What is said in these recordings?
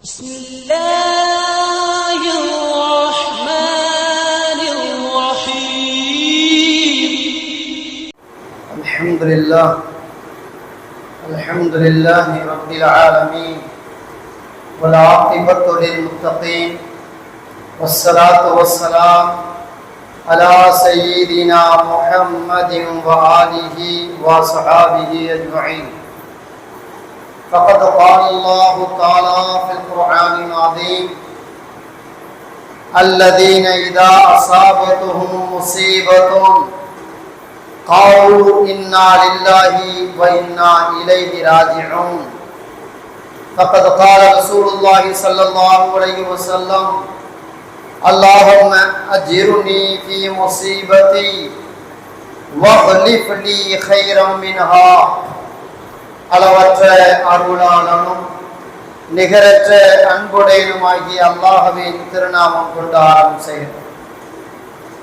بسم الله الرحمن الرحيم الحمد لله رب العالمين والعاقبة للمتقين والصلاة والسلام على سيدنا محمد وآله وصحابه أجمعين. فقد قال الله تعالى في القرآن العظيم: الذين إذا أصابتهم مصيبة قالوا إنا لله وإنا إليه راجعون. فقد قال رسول الله صلى الله عليه وسلم: اللهم أجرني في مصيبتي واخلف لي خيرا منها. அளவற்ற அருளாளனும் நிகரற்ற அன்புடையனுமாகிய அல்லாஹ்வின் திருநாமம் கொண்டு ஆரம்பம் செய்கிறோம்.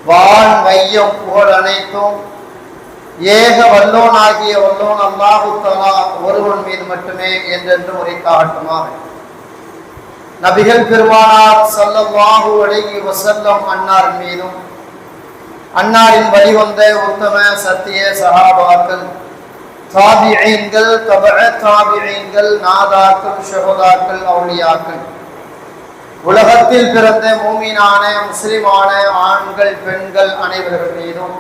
வான் மையம் புகழ் அனைத்தும் ஏக வல்லோனாகிய வல்லோன் அல்லாஹு தஆலா ஒருவன் மீது மட்டுமே என்றென்று உரைத்தாகட்டுமாக. நபிகள் பெருமானார் ஸல்லல்லாஹு அலைஹி வஸல்லம் அன்னார் மீதும் அன்னாரின் வழிவந்த உத்தம சத்திய சஹாபாக்கள், தாபிஈன்கள், தபஅ தாபிஈன்கள், நாதாக்கள், ஷுஹதாக்கள், அவுலியாக்கள், உலகத்தில் பிறந்த மூமினான முஸ்லிமான ஆண்கள் பெண்கள் அனைவர்கள் மீதும்,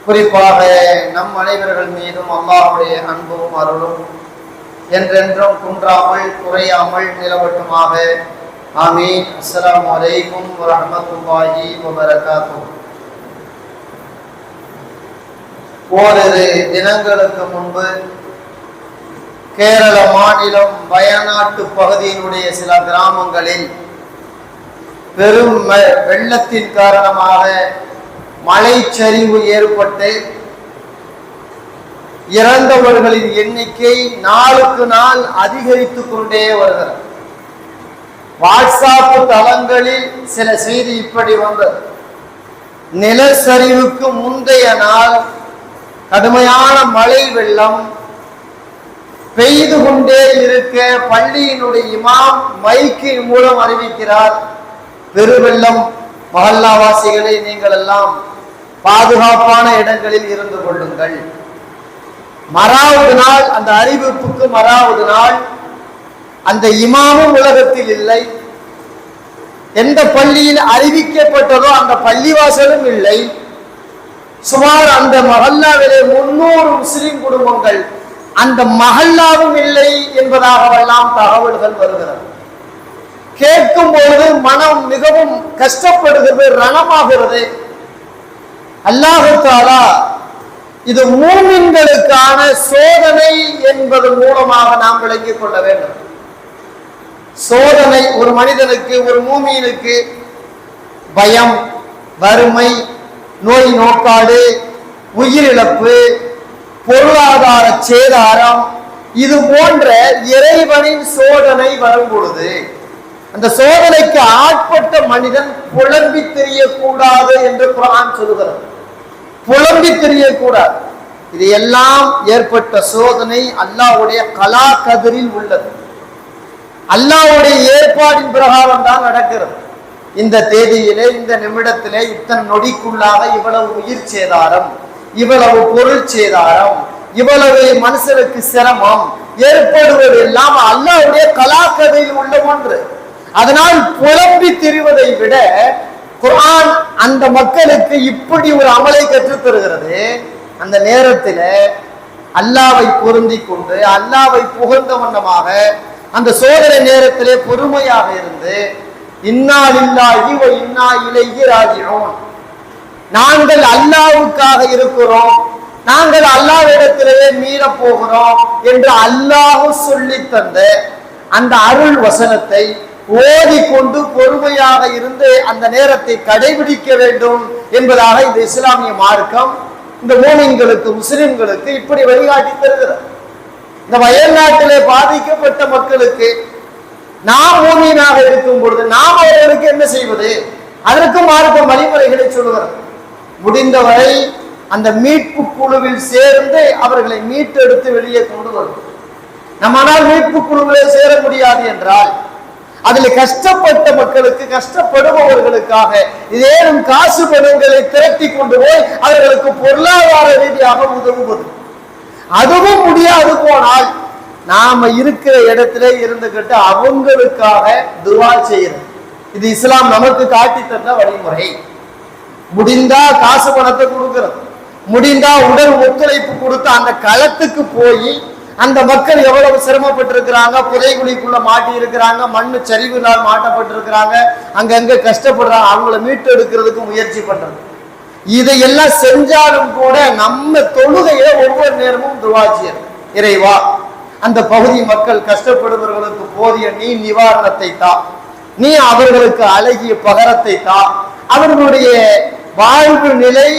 குறிப்பாக நம் அனைவர்கள் மீதும் அல்லாஹ்வுடைய அன்பும் அருளும் என்றென்றும் குன்றாமல் குறையாமல் நிலவட்டுமாக. ஆமீன். அஸ்ஸலாமு அலைக்கும் வரஹ்மத்துல்லாஹி வபரகாத்துஹு. ஓரிரு தினங்களுக்கு முன்பு கேரள மாநிலம் வயநாட்டு பகுதியினுடைய சில கிராமங்களில் பெரும் வெள்ளத்தின் காரணமாக மலைச்சரிவு ஏற்பட்டு இறந்தவர்களின் எண்ணிக்கை நாளுக்கு நாள் அதிகரித்துக் கொண்டே வருகிறது. வாட்ஸ்அப் தளங்களில் சில செய்தி இப்படி வந்தது: நிலச்சரிவுக்கு முந்தைய நாள் கடுமையான மழை வெள்ளம் பெய்து கொண்டே இருக்க பள்ளியினுடைய இமாம் மைக்கின் மூலம் அறிவிக்கிறார்: பெருவெள்ளம், மஹல்லாவாசிகளை நீங்கள் எல்லாம் பாதுகாப்பான இடங்களில் இருந்து கொள்ளுங்கள். மறாவது நாள், அந்த அறிவிப்புக்கு மறாவது நாள் அந்த இமாமும் உலகத்தில் இல்லை. எந்த பள்ளியில் அறிவிக்கப்பட்டதோ அந்த பள்ளிவாசலும் இல்லை. சுமார் அந்த மஹல்லாவிலே 300 முஸ்லிம் குடும்பங்கள், அந்த மஹல்லாவும் இல்லை என்பதாகவெல்லாம் தகவல்கள் வருகிறது. கேட்கும் பொழுது மனம் மிகவும் கஷ்டப்படுகிறது, ரணமாகிறது. அல்லாஹ் தஆலா இது மூமின்களுக்கான சோதனை என்பது மூலமாக நாம் விளங்கிக் கொள்ள வேண்டும். சோதனை ஒரு மனிதனுக்கு, ஒரு மூமினுக்கு பயம், வறுமை, நோய் நோக்காடு, உயிரிழப்பு, பொருளாதார சேதாரம், இது போன்ற இறைவனின் சோதனை வரும் பொழுது அந்த சோதனைக்கு ஆட்பட்ட மனிதன் புலம்பி தெரியக்கூடாது என்று குர்ஆன் சொல்கிறது. புலம்பி தெரியக்கூடாது. இது எல்லாம் ஏற்பட்ட சோதனை அல்லாஹ்வுடைய கலா கதிரில் உள்ளது. அல்லாஹ்வுடைய ஏற்பாடின் பிரகாரம் தான் நடக்கிறது. இந்த தேதியிலே, இந்த நிமிடத்திலே, இத்தனை நொடிக்குள்ளாக இவ்வளவு உயிர் சேதாரம், இவ்வளவு பொருள் சேதாரம், இவ்வளவு மனுஷனுக்கு சிரமம் ஏற்படுவது எல்லாம் அல்லாஹ்வுடைய கலாக்கதையில் உள்ள ஒன்று. அதனால் புலம்பி திரிவதை விட குர்ஆன் அந்த மக்களுக்கு இப்படி ஒரு அமலை கற்றுத் தருகிறது. அந்த நேரத்தில் அல்லாஹ்வை பொருந்தி கொண்டு, அல்லாஹ்வை புகழ்ந்த வண்ணமாக அந்த சோதனை நேரத்திலே பொறுமையாக இருந்து, இன்னா லில்லாஹி வ இன்னா இலைஹி ராஜிஊன், நாங்கள் அல்லாஹ்வுக்காக இருக்கிறோம், நாங்கள் அல்லாஹ்விடத்திலேயே மீற போகிறோம் என்று அல்லாஹ் சொல்லி தந்த அந்த அருள் வசனத்தை ஓதிக்கொண்டு பொறுமையாக இருந்து அந்த நேரத்தை கடைபிடிக்க வேண்டும் என்பதாக இந்த இஸ்லாமிய மார்க்கம் இந்த மூமின்களுக்கு, முஸ்லிம்களுக்கு இப்படி வழிகாட்டி தருகிறது. இந்த வயநாட்டிலே பாதிக்கப்பட்ட மக்களுக்கு நாம் மூமினாக இருக்கும் பொழுது நாம் அவர்களுக்கு என்ன செய்வது? அதற்கு மார்க்கம் வழிமுறைகளை சொல்லுகிறது. முடிந்தவரை அந்த மீட்பு குழுவில் சேர்ந்து அவர்களை மீட்டெடுத்து வெளியே கொண்டு வரும். நம்மால் மீட்பு குழுவிலே சேர முடியாது என்றால் அதுல கஷ்டப்பட்ட மக்களுக்கு, கஷ்டப்படுபவர்களுக்காக இதேனும் காசு பணங்களை திரட்டி கொண்டு போய் அவர்களுக்கு பொருளாதார ரீதியாக உதவுவது. அதுவும் முடியாது போனால் நாம இருக்கிற இடத்துல இருந்துகிட்டு அவங்களுக்காக துவா செய்யறது. இது இஸ்லாம் நமக்கு காட்டி தந்த வழிமுறை. முடிந்தா காசு பணத்தை கொடுக்கிறது, முடிந்தா உடல் ஒத்துழைப்பு கொடுத்து அந்த களத்துக்கு போய் அந்த மக்கள் எவ்வளவு சிரமப்பட்டிருக்கிறாங்க, புதைகுழிக்குள்ள மாட்டி இருக்கிறாங்க, மண்ணு சரிவுனால் மாட்டப்பட்டிருக்கிறாங்க, அங்கங்க கஷ்டப்படுறாங்க, அவங்கள மீட்டு எடுக்கிறதுக்கு முயற்சி பண்றது. இதையெல்லாம் செஞ்சாலும் கூட நம்ம தொழுகையில ஒவ்வொரு நேரமும் துவா செய்யறது. இறைவா, அந்த பகுதி மக்கள் கஷ்டப்படுபவர்களுக்கு போதிய நீ நிவாரணத்தை தா, நீ அவர்களுக்கு அழகிய பகரத்தை தா, அவர்களுடைய வாழ்வு நிலை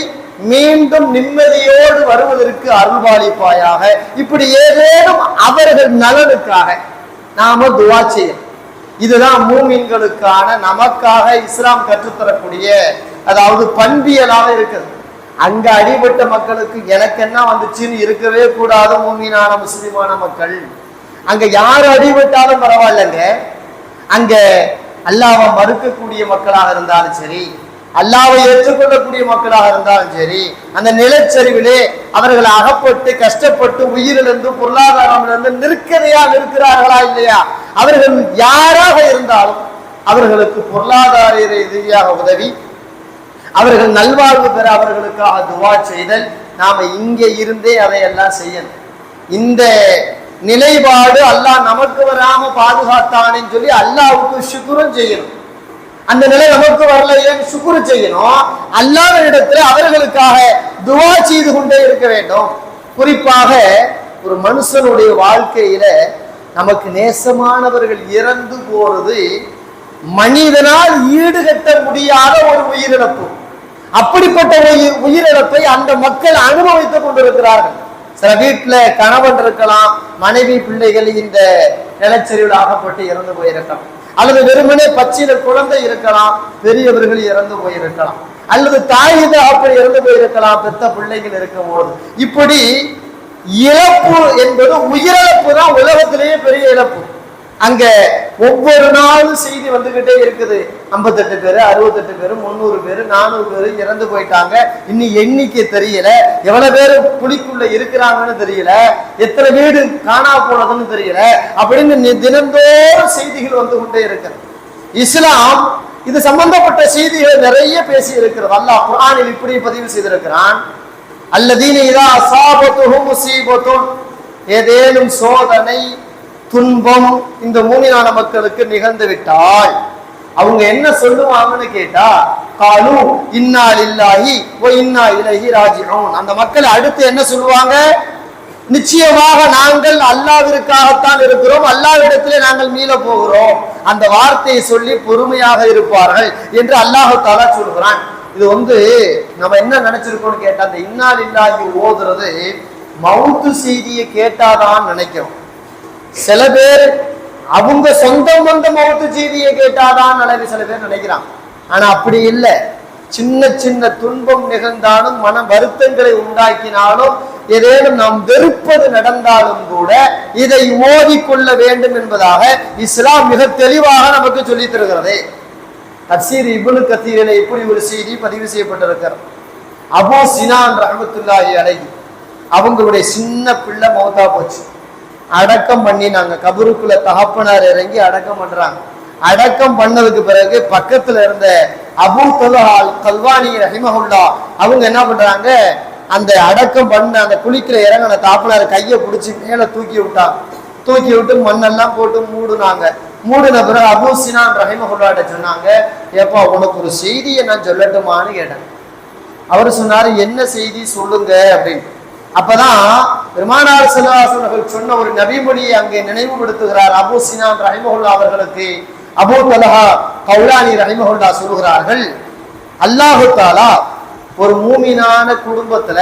மீண்டும் நிம்மதியோடு வருவதற்கு அருள்பாலிப்பாயாக. இப்படி ஏதேனும் அவர்கள் நலனுக்காக நாம துவா செய்யணும். இதுதான் மூமின்களுக்கான நமக்காக இஸ்லாம் கற்றுத்தரக்கூடிய, அதாவது பண்பியலாக இருக்குது. அங்க அடிபட்ட மக்களுக்கு எனக்கு என்ன வந்துச்சுன்னு இருக்கவே கூடாது. மூமினான முஸ்லிமான மக்கள் அங்க யார் அடிபட்டாலும் பரவாயில்லைங்க. அங்க அல்லாஹ்வை மறுக்கக்கூடிய மக்களாக இருந்தாலும் சரி, அல்லாஹ்வை ஏற்றுக்கொள்ளக்கூடிய மக்களாக இருந்தாலும் சரி, அந்த நிலச்சரிவிலே அவர்கள் அகப்பட்டு கஷ்டப்பட்டு உயிரிழந்து பொருளாதாரமிலிருந்து நிற்கதையாக இருக்கிறார்களா இல்லையா, அவர்கள் யாராக இருந்தாலும் அவர்களுக்கு பொருளாதார ரீதியாக உதவி, அவர்கள் நல்வாழ்வு பெற அவர்களுக்காக துவா செய்தல். நாம இங்கே இருந்தே அதையெல்லாம் செய்யணும். இந்த நிலைப்பாடு அல்லாஹ் நமக்கு வராம பாதுகாத்தானேன்னு சொல்லி அல்லாஹ்வுக்கு சுக்ரும் செய்யணும். அந்த நிலை நமக்கு வரல, ஏன் சுக்ரு செய்யணும்? அல்லாஹ்விடத்துல அவர்களுக்காக துவா செய்து கொண்டே இருக்க வேண்டும். குறிப்பாக ஒரு மனுஷனுடைய வாழ்க்கையில நமக்கு நேசமானவர்கள் இறந்து போறது மனிதனால் ஈடுகட்ட முடியாத ஒரு உயிரிழப்பு. அப்படிப்பட்ட உயிரிழப்பை அந்த மக்கள் அனுபவித்துக் கொண்டிருக்கிறார்கள். சில வீட்டுல கணவன் இருக்கலாம், மனைவி பிள்ளைகள் இந்த நிலச்சரிவில் ஆகப்பட்டு இறந்து போயிருக்கலாம், அல்லது வெறுமனே பச்சில குழந்தை இருக்கலாம், பெரியவர்கள் இறந்து போயிருக்கலாம், அல்லது தாய் அப்படி இறந்து போயிருக்கலாம், பெத்த பிள்ளைகள் இருக்கும் போது. இப்படி இழப்பு என்பது உயிரிழப்பு தான் உலகத்திலேயே பெரிய இழப்பு. அங்க ஒவ்வொரு நாளும் செய்தி வந்துகிட்டே இருக்குது. 58 பேரு, 68 பேரு, 300 பேரு, 400 பேரு இறந்து போயிட்டாங்க. இன்னும் எண்ணிக்கை தெரியல, எவ்வளவு பேரு புலிக்குள்ள இருக்கிறாங்கன்னு தெரியல, எத்தனை வீடு காணா போனதுன்னு தெரியல. அப்படின்னு தினந்தோறும் செய்திகள் வந்து கொண்டே இருக்கிறது. இஸ்லாம் இது சம்பந்தப்பட்ட செய்திகளை நிறைய பேசி இருக்கிறது. அல்லாஹ் குர்ஆனில் இப்படி பதிவு செய்திருக்கிறான், அல்லதீன இதா அஸாபத்துஹும் முஸீபத்துன், ஏதேனும் சோதனை துன்பம் இந்த மூமினான மக்களுக்கு நிகழ்ந்து விட்டால் அவங்க என்ன சொல்லுவாங்கன்னு கேட்டா, காலு இன்னா லில்லாஹி வ இன்னா இலைஹி ராஜிஊன். அந்த மக்கள் அடுத்து என்ன சொல்லுவாங்க? நிச்சயமாக நாங்கள் அல்லாஹ்விற்காகத்தான் இருக்கிறோம், அல்லாஹ்விடத்திலே நாங்கள் மீள போகிறோம். அந்த வார்த்தையை சொல்லி பொறுமையாக இருப்பார்கள் என்று அல்லாஹ் தஆலா சொல்கிறான். இது நம்ம என்ன நினைச்சிருக்கோம்னு கேட்டா, அந்த இன்னா லில்லாஹி ஓதுறது மவுத்து செய்தியை கேட்டாதான் நினைக்கிறோம். சில பேர் அவங்க சொந்தம் வந்த மவுத்து செய்தியை கேட்டாதான் சில பேர் நினைக்கிறான். ஆனா அப்படி இல்லை. சின்ன சின்ன துன்பம் நிகழ்ந்தாலும், மன வருத்தங்களை உண்டாக்கினாலும், ஏதேனும் நாம் வெறுப்பது நடந்தாலும் கூட இதை ஓதிக்கொள்ள வேண்டும் என்பதாக இஸ்லாம் மிக தெளிவாக நமக்கு சொல்லி தருகிறது. தஃசீர் இப்னு கதீரிலே இப்படி ஒரு செய்தி பதிவு செய்யப்பட்டிருக்கிறது. அபூ சினான் ரஹ்மத்துல்லாஹி அலைஹி அவங்களுடைய சின்ன பிள்ளை மௌத்தா போச்சு. அடக்கம் பண்ணி நாங்க கபருக்குள்ள தகப்பனார் இறங்கி அடக்கம் பண்றாங்க. அடக்கம் பண்ணதுக்கு பிறகு பக்கத்துல இருந்த அபூ தல்ஹா அல் கல்வானி ரஹிமஹுல்லா அவங்க என்ன பண்றாங்க, அந்த அடக்கம் பண்ண அந்த குழிக்குள்ள இறங்கின தாப்பனார் கையை பிடிச்சி மேல தூக்கி விட்டாங்க. தூக்கி விட்டு மண்ணெல்லாம் போட்டு மூடுனாங்க. மூடின பிறகு அபூ சினான் ரஹிமஹுல்லாட்ட சொன்னாங்க, ஏப்பா உனக்கு ஒரு செய்தியை நான் சொல்லட்டுமான்னு கேட்டேன். அவர் சொன்னாரு, என்ன செய்தி சொல்லுங்க அப்படின்னு. அப்பதான் பெருமானார் ஸல்லல்லாஹு அலைஹி வஸல்லம் சொன்ன ஒரு நபிமொழியை அங்கே நினைவுபடுத்துகிறார் அபூ சினான் ரஹிமஹுல்லா அவர்களுக்கு. அபூ தல்ஹா கௌலானி ரஹிமஹுல்லா சொல்கிறார்கள், அல்லாஹு தஆலா ஒரு மூமினான குடும்பத்துல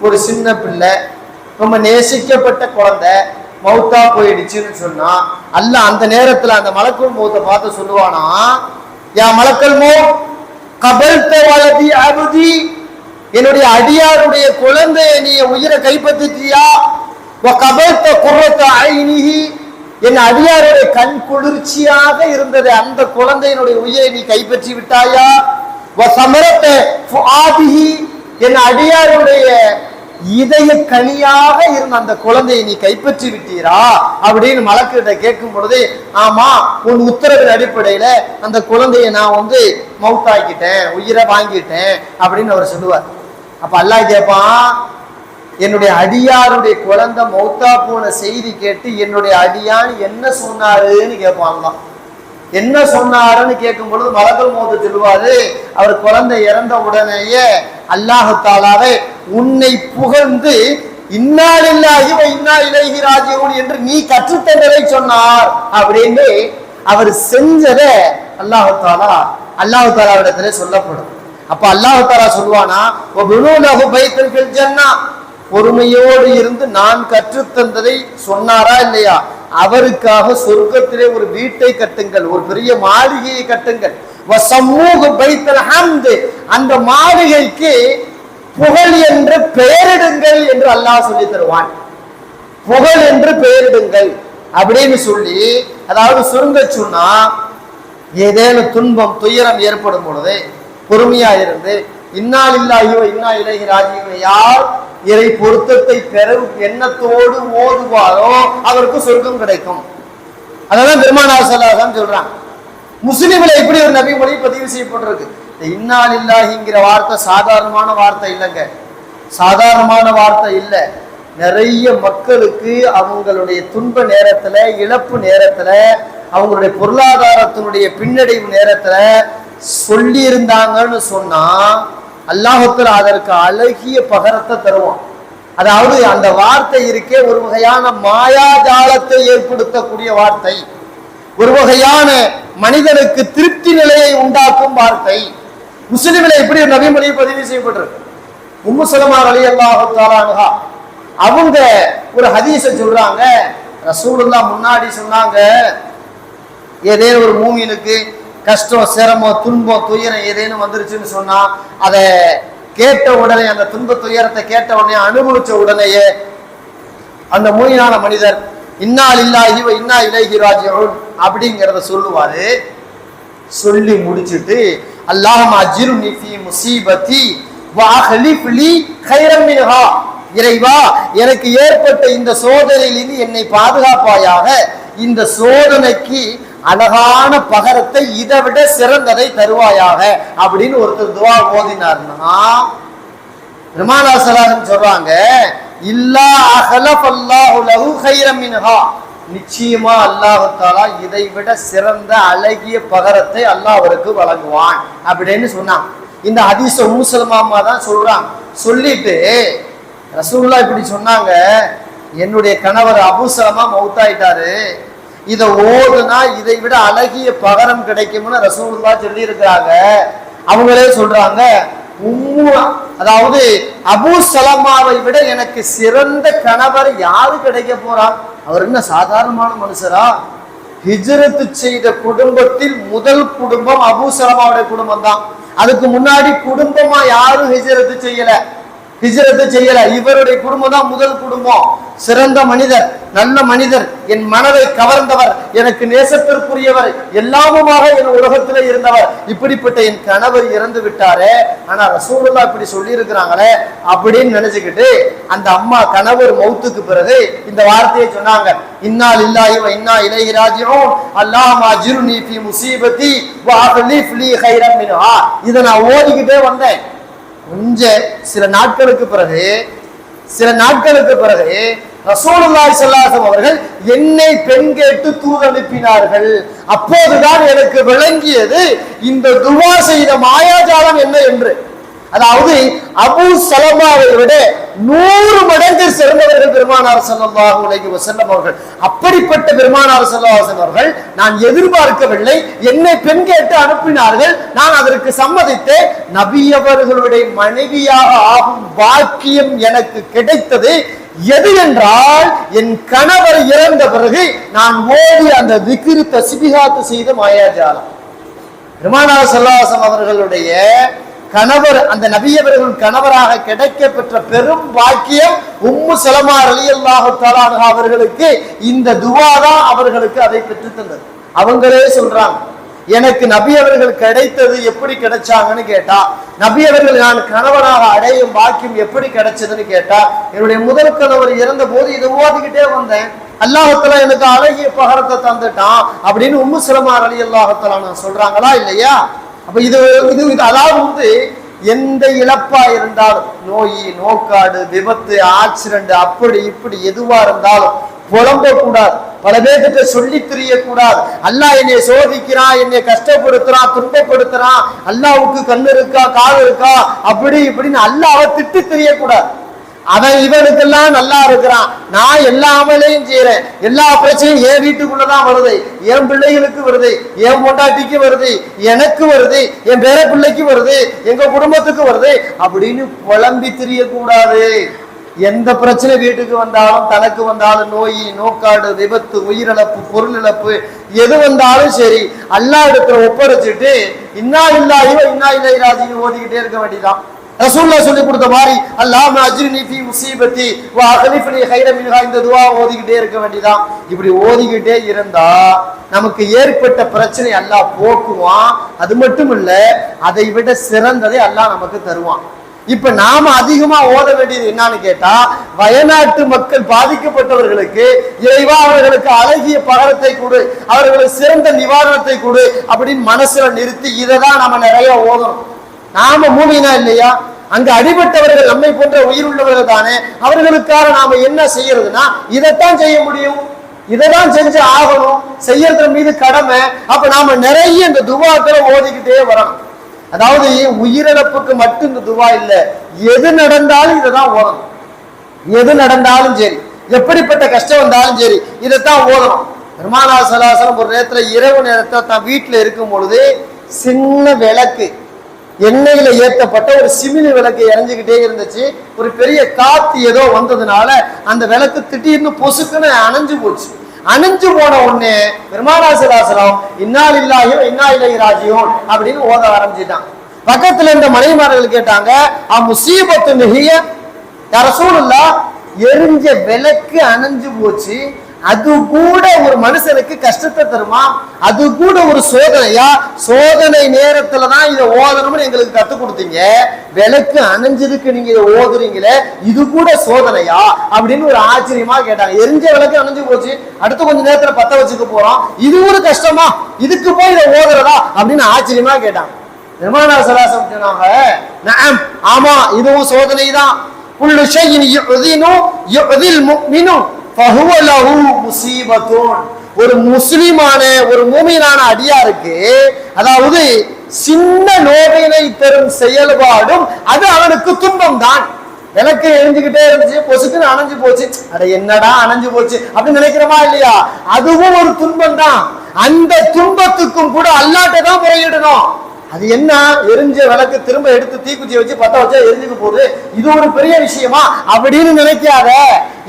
ஒரு சின்ன பிள்ளை, ரொம்ப நேசிக்கப்பட்ட குழந்தை மௌத்தா போயிடுச்சுன்னு சொன்னா, அல்லாஹ் அந்த நேரத்துல அந்த மலக்குல் மௌத்தை பார்த்து சொல்லுவானா, யா மலக்குல் மௌத் கபல்த வலதி அப்தி, என்னுடைய அடியாருடைய குழந்தையை நீ உயிரை கைப்பற்றிட்டியா? வ கபல்த குர்ரத ஐனிஹி, என் அடியாருடைய கண் குளிர்ச்சியாக இருந்தது அந்த குழந்தையினுடைய உயிரை நீ கைப்பற்றி விட்டாயா? என் அடியாருடைய இதய கனியாக இருந்த அந்த குழந்தையை நீ கைப்பற்றி விட்டீரா அப்படின்னு மலக்கிட்ட கேட்கும் பொழுது, ஆமா, உன் உத்தரவின் அடிப்படையில அந்த குழந்தையை நான் மௌத்தாக்கிட்டேன், உயிரை வாங்கிட்டேன் அப்படின்னு அவர் சொல்லுவார். அப்ப அல்லாஹ் கேட்பான், என்னுடைய அடியாருடைய குழந்தை மௌத்தா போன செய்தி கேட்டு என்னுடைய அடியான் என்ன சொன்னாருன்னு கேட்பான். என்ன சொன்னாருன்னு கேட்கும் பொழுது மலக்குல் மௌத் சொல்லுவாரு, அவர் குழந்தை இறந்த உடனேயே அல்லாஹ் தாலாவே உன்னை புகழ்ந்து இன்னா லில்லாஹி வ இன்னா இலைஹி ராஜிஊன் என்று நீ கற்றுத்தந்ததை சொன்னார் அப்படின்னு அவர் செஞ்சதை அல்லாஹ் தாலாவிடத்திலே சொல்லப்படும். அப்ப அல்லாஹ் தாலா சொல்லுவானா, பொறுமையோடு இருந்து நான் கற்றுத்தந்ததை சொன்னாரா இல்லையா? அவருக்காக சொர்க்கத்திலே ஒரு வீட்டை கட்டுங்கள், ஒரு பெரிய மாளிகையை கட்டுங்கள். அந்த மாளிகைக்கு புகழ் என்று பெயரிடுங்கள் என்று அல்லாஹ் சொல்லி தருவான். புகழ் என்று பெயரிடுங்கள் அப்படின்னு சொல்லி, அதாவது சுருங்க சொன்னா, ஏதேனும் துன்பம் துயரம் ஏற்படும் பொழுது பொறுமையா இருந்து இன்னா லில்லாஹி வ இன்னா இலைஹி ராஜிஊன் யார் இறை பொருத்தத்தை பெறும் எண்ணத்தோடு ஓதுவாரோ அவருக்கு சொர்க்கம் கிடைக்கும். அதான் பெருமானார் ஸல்லல்லாஹு அலைஹி வஸல்லம் சொல்றாங்க. முஸ்லிம்ல இப்படி ஒரு நபி மொழி பதிவு செய்யப்பட்டிருக்கு. இன்னா லில்லாஹிங்கிற வார்த்தை சாதாரணமான வார்த்தை இல்லைங்க, சாதாரணமான வார்த்தை இல்லை. நிறைய மக்களுக்கு அவங்களுடைய துன்ப நேரத்துல, இழப்பு நேரத்துல, அவங்களுடைய பொருளாதாரத்தினுடைய பின்னடைவு நேரத்துல சொல்லி இருந்தாங்கன்னு சொன்னா அல்லாஹ்வுத்தால அதற்கு அழகிய பகரத்தை தருவான். அதாவது அந்த வார்த்தை இருக்கே ஒரு வகையான மாயாஜாலத்தை ஏற்படுத்தக்கூடிய வார்த்தை, ஒரு வகையான மனிதனுக்கு திருப்தி நிலையை உண்டாக்கும் வார்த்தை. முஸ்லிமில இப்படி ஒரு நபிமொழி பதிவு செய்யப்பட்டிருக்கு. உம்மு சலமா ரலியல்லாஹு தஆலா அன்ஹா அவங்க ஒரு ஹதீஸை சொல்றாங்க. ரசூலுல்லாஹ் முன்னாடி சொன்னாங்க, ஏதேனும் ஒரு மூமினுக்கு கஷ்டம், சிரமம், துன்பம், துயரம் ஏதேனும் வந்துருச்சுன்னு சொன்னா அதை கேட்ட உடனே, அந்த துன்ப துயரத்தை கேட்ட உடனே, அனுபவிச்ச உடனேயே அந்த மூமினான மனிதர் இன்னா லில்லாஹி வ இன்னா இலைஹி ராஜிஊன் அப்படிங்கிறத சொல்லுவாரு. சொல்லி முடிச்சுட்டு அல்லாஹும்ம அஜிர்னி ஃபீ முஸீபத்தி வ அஹ்லிஃப் லீ கைரம் மின்ஹா, இறைவா எனக்கு ஏற்பட்ட இந்த சோதனையிலிருந்து என்னை பாதுகாப்பாயாக, இந்த சோதனைக்கு அழகான பகரத்தை இதை விட சிறந்ததை தருவாயாக அப்படின்னு ஒருத்தர் துவா ஓதினார்னா, பெருமானார் ஸல்லல்லாஹு அலைஹி வஸல்லம் சொல்றாங்க, இல்லா அஹ்லஃப் அல்லாஹு லஹு கைரம் மின்ஹா, நிச்சயமா அல்லாஹ் தஆலா இதை விட சிறந்த அழகிய பகரத்தை அல்லாஹ் அவருக்கு வழங்குவான் அப்படின்னு சொன்னான். இந்த ஹதீஸ உம்மு சலமா தான் சொல்றாங்க. சொல்லிட்டு ரசூலுல்லாஹ் இப்படி சொன்னாங்க, என்னுடைய கணவர் அபூ சலமா மௌத்தாயிட்டாரு, இதை ஓதுனா இதை விட அழகிய பகரம் கிடைக்கும்னு ரசூலுல்லாஹ் சொல்லி இருக்கிறாங்க. அவங்களே சொல்றாங்க, அதாவது அபூ சலமாவை விட எனக்கு சிறந்த கணவர் யாரு கிடைக்க போறார்? அவர் என்ன சாதாரணமான மனுஷரா? ஹிஜ்ரத் செய்த குடும்பத்தில் முதல் குடும்பம் அபூ சலமாவுடைய குடும்பம் தான். அதுக்கு முன்னாடி குடும்பமா யாரும் ஹிஜ்ரத் செய்யல. இவருடைய குடும்பம் தான் முதல் குடும்பம். சிறந்த மனிதர், நல்ல மனிதர், என் மனதை கவர்ந்தவர், எனக்கு நேசத்திற்குரியவர், எல்லாமுமாக என் உலகத்திலே இருந்தவர். இப்படிப்பட்ட என் கணவர் இறந்து விட்டாரே, ஆனா ரசூலுல்லாஹ் இப்படி சொல்லி இருக்கிறாங்களே அப்படின்னு நினைச்சுக்கிட்டு அந்த அம்மா கணவர் மௌத்துக்கு பிறகு இந்த வார்த்தையை சொன்னாங்க, இன்னா லில்லாஹி வ இன்னா இலைஹி ராஜிஊன் அல்லாஹும்ம அஜிர்னி ஃபீ முஸீபத்தி வ அஹ்லிஃப் லீ கைரம் மின்ஹா. இதை நான் ஓதிக்கிட்டே வந்தேன். சில நாட்களுக்கு பிறகு ரசூலுல்லாஹி ஸல்லல்லாஹு அலைஹி வஸல்லம் அவர்கள் என்னை பெண் கேட்டு தூது அனுப்பினார்கள். அப்போதுதான் எனக்கு விளங்கியது இந்த துவா செய்த மாயாஜாலம் என்ன என்று. அதாவது அபூ சலமாவை விட 100 மடங்கு சிறந்தவர்கள் பெருமானார் ஸல்லல்லாஹு அலைஹி வஸல்லம் அவர்கள். அப்படிப்பட்ட பெருமானார் ஸல்லல்லாஹு அலைஹி வஸல்லம் அவர்கள் நான் எதிர்பார்க்கவில்லை, என்னை பெண் கேட்டு அனுப்பினார்கள், நான் அதற்கு சம்மதித்தேன். நபி அவர்களுடைய மனைவியாக ஆகும் பாக்கியம் எனக்கு கிடைத்தது எது என்றால், என் கணவர் இறந்த பிறகு நான் ஓடி அந்த திக்ர் தஸ்பீஹாத் செய்த மாயாஜாலம். பெருமானார் ஸல்லல்லாஹு அலைஹி வஸல்லம் அவர்களுடைய கணவர், அந்த நபியவர்கள் கணவராக கிடைக்க பெற்ற பெரும் பாக்கியம் உம்மு சலமா ரலியல்லாஹு தஆலா அன்ஹா அவர்களுக்கு இந்த துஆ தான் அவர்களுக்கு அதை பெற்று தந்தது. அவங்களே சொல்றாங்க, எனக்கு நபி அவர்கள் கிடைத்தது எப்படி கிடைச்சாங்கன்னு கேட்டா, நபி அவர்கள் நான் கணவனாக அடையும் பாக்கியம் எப்படி கிடைச்சதுன்னு கேட்டா, என்னுடைய முதல் கணவர் இறந்த போது இதை ஓதிக்கிட்டே வந்தேன், அல்லாஹ் தஆலா எனக்கு அழகிய பகரத்தை தந்துட்டான் அப்படின்னு உம்மு சலமா ரலியல்லாஹு தஆலா சொல்றாங்களா இல்லையா? அப்ப இது அதாவது எந்த இழப்பா இருந்தாலும், நோய், நோக்காடு, விபத்து, ஆக்சிடென்ட், அப்படி இப்படி எதுவா இருந்தாலும் புலம்ப கூடாது, பல பேர்கிட்ட சொல்லி தெரியக்கூடாது. அல்லாஹ் என்னை சோதிக்கிறான், என்னை கஷ்டப்படுத்துறான், துன்பப்படுத்துறான், அல்லாஹ்வுக்கு கண்ணு இருக்கா, காது இருக்கா, அப்படி இப்படின்னு அல்லாஹ்வை திட்டு தெரியக்கூடாது. அவன் இவனுக்கெல்லாம் நல்லா இருக்கிறான், நான் எல்லா அமலையும் செய்யறேன், எல்லா பிரச்சனையும் என் வீட்டுக்குள்ளதான் வருது, என் பிள்ளைகளுக்கு வருது, என் பொண்டாட்டிக்கு வருது, எனக்கு வருது, என் பேர பிள்ளைக்கு வருது, எங்க குடும்பத்துக்கு வருது அப்படின்னு புலம்பி தெரியக்கூடாது. எந்த பிரச்சனை வீட்டுக்கு வந்தாலும், தனக்கு வந்தாலும், நோய், நோக்காடு, விபத்து, உயிரிழப்பு, பொருள் இழப்பு எது வந்தாலும் சரி, அல்லாஹ் இடத்துல ஒப்படைச்சிட்டு இன்னா லில்லாஹி வ இன்னா இலைஹி ராஜிஊன் ஓதிக்கிட்டே இருக்க வேண்டியதான். ரசூலுல்லாஹ் சொல்லி கொடுத்த மாதிரி அல்லாஹும்ம அஜ்ரினி ஃபீ முஸீபத்தி வ அக்லிஃப்னி கைரன் மின்ஹா, இந்த துஆ ஓதிக்கிட்டே இருக்க வேண்டியதான். இப்படி ஓதிக்கிட்டே இருந்தா நமக்கு ஏற்பட்ட பிரச்சனை அல்லாஹ் போக்குவான். அது மட்டும் இல்ல, அதை விட சிறந்ததை அல்லாஹ் நமக்கு தருவான். இப்ப நாம அதிகமா ஓத வேண்டியது என்னன்னு கேட்டா, வயநாட்டு மக்கள் பாதிக்கப்பட்டவர்களுக்கு இறைவா அவர்களுக்கு அழகிய பகரத்தை கொடு, அவர்களுக்கு சிறந்த நிவாரணத்தை கொடு அப்படின்னு மனசுல நிறுத்தி இதை தான் நம்ம நிறைய ஓதணும். நாம மூமினா இல்லையா? அங்க அடிபட்டவர்கள் நம்மை போன்ற உயிர் உள்ளவர்கள் தானே, அவர்களுக்காக நாம என்ன செய்யறதுன்னா இதைத்தான் செய்ய முடியும், இதைதான் செஞ்சு ஆகணும், செய்யறது மீது கடமை. அப்ப நாம நிறைய இந்த துவாக்களை ஓதிக்கிட்டே வரணும். அதாவது உயிரிழப்புக்கு மட்டும் இந்த துவா இல்ல, எது நடந்தாலும் இதைதான் ஓதணும். எது நடந்தாலும் சரி, எப்படிப்பட்ட கஷ்டம் வந்தாலும் சரி, இதைத்தான் ஓதணும். பெருமானார் ஸல்லல்லாஹு அலைஹி வஸல்லம் ஒரு நேரத்துல இரவு நேரத்துல தான் வீட்டுல இருக்கும் பொழுது சின்ன விளக்கு, எண்ணெயில ஏற்றப்பட்ட ஒரு சிமிலி விளக்கு எரிஞ்சுக்கிட்டே இருந்துச்சு. ஒரு பெரிய காத்து ஏதோ வந்ததுனால அந்த விளக்கு திடீர்னு பொசுக்குன்னு அணைஞ்சு போச்சு. அணைஞ்சு போன உடனே பெருமானார் ஸல்லல்லாஹு அலைஹி வஸல்லம் இன்னா லில்லாஹி வ இன்னா இலைஹி ராஜிஊன் அப்படின்னு ஓத ஆரம்பிச்சிட்டாங்க. பக்கத்துல இருந்த மனைவிமார்கள் கேட்டாங்க, முஸீபத்து ஹிய யா ரசூலுல்லாஹ், எரிஞ்ச விளக்கு அணைஞ்சு போச்சு, அது கூட ஒரு மனுஷனுக்கு கஷ்டத்தை தருமா? அது கூட ஒரு சோதனையா? சோதனை நேரத்துல தான் இதை ஓதணும்னு எங்களுக்கு கத்துக் கொடுத்தீங்க, விளக்கு அணைஞ்சதுக்கு நீங்க இதை ஓதுறீங்களே, இது கூட சோதனையா அப்படின்னு ஒரு ஆச்சரியமா கேட்டாங்க. எரிஞ்ச விளக்கு அணைஞ்சு போச்சு, அடுத்து கொஞ்ச நேரத்துல பத்த வச்சுக்க போறோம், இது ஒரு கஷ்டமா, இதுக்கு போய் இதை ஓதுறதா அப்படின்னு ஆச்சரியமா கேட்டாங்க. பெருமானார் ஸல்லல்லாஹு அலைஹி வஸல்லம் சொன்னாங்க, நஅம், ஆமா இதுவும் சோதனை தான். குல்லு ஷைஇன் யு'தினு யு'தில் முஃமினு ஃபஹுவ லஹு முஸீபத்துன். ஒரு முஸ்லிமான, ஒரு மூமினான அடியாருக்கு, அதாவது சின்ன நோவினை தரும் செயல்பாடும் அது அவனுக்கு துன்பம் தான். விளக்கு எரிஞ்சுக்கிட்டே இருந்துச்சு, பொசுக்குன்னு அணைஞ்சு போச்சு, அட என்னடா அணைஞ்சு போச்சு அப்படின்னு நினைக்கிறோமா இல்லையா? அதுவும் ஒரு துன்பம் தான். அந்த துன்பத்துக்கும் கூட அல்லாஹ்ட்ட தான் முறையிடணும். அது என்ன, எரிஞ்ச விளக்கு திரும்ப எடுத்து தீக்குச்சி வச்சு பத்த வச்சா எரிஞ்சுக்க போகுது, இது ஒரு பெரிய விஷயமா அப்படின்னு நினைக்காத.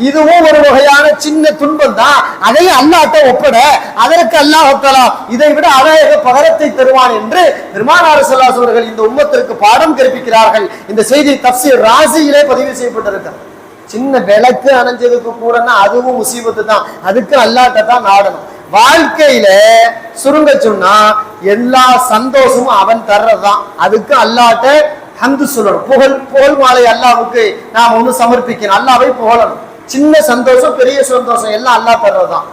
இதுவும் ஒரு வகையான சின்ன துன்பம் தான், அதையும் அல்லாஹ்ட்ட ஒப்பட, அதற்கு அல்லாஹ் தஆலா இதை விட அழகாக பகரத்தை தருவான் என்று பெருமானார் ஸல்லல்லாஹு அலைஹி வஸல்லம் இந்த உம்மத்திற்கு பாடம் கற்பிக்கிறார்கள். இந்த செய்தி தஃப்சீர் ராஸியிலே பதிவு செய்யப்பட்டிருக்கிறது. சின்ன விளக்கு அணைஞ்சதுக்கு கூடனா அதுவும் முசீபத்து தான், அதுக்கு அல்லாஹ்ட்ட தான் நாடணும். வாழ்க்கையில சுருங்க சொன்னா எல்லா சந்தோஷமும் அவன் தர்றதுதான், அதுக்கு அல்லாஹ்ட்ட ஹம்து சொல்லணும். புகழ் மாலை அல்லாஹ்வுக்கு நாம் ஒண்ணு சமர்ப்பிக்கணும், அல்லாஹ்வை புகழணும். சின்ன சந்தோஷம், பெரிய சந்தோஷம் எல்லாம் அல்லாஹ் தர்றதுதான்.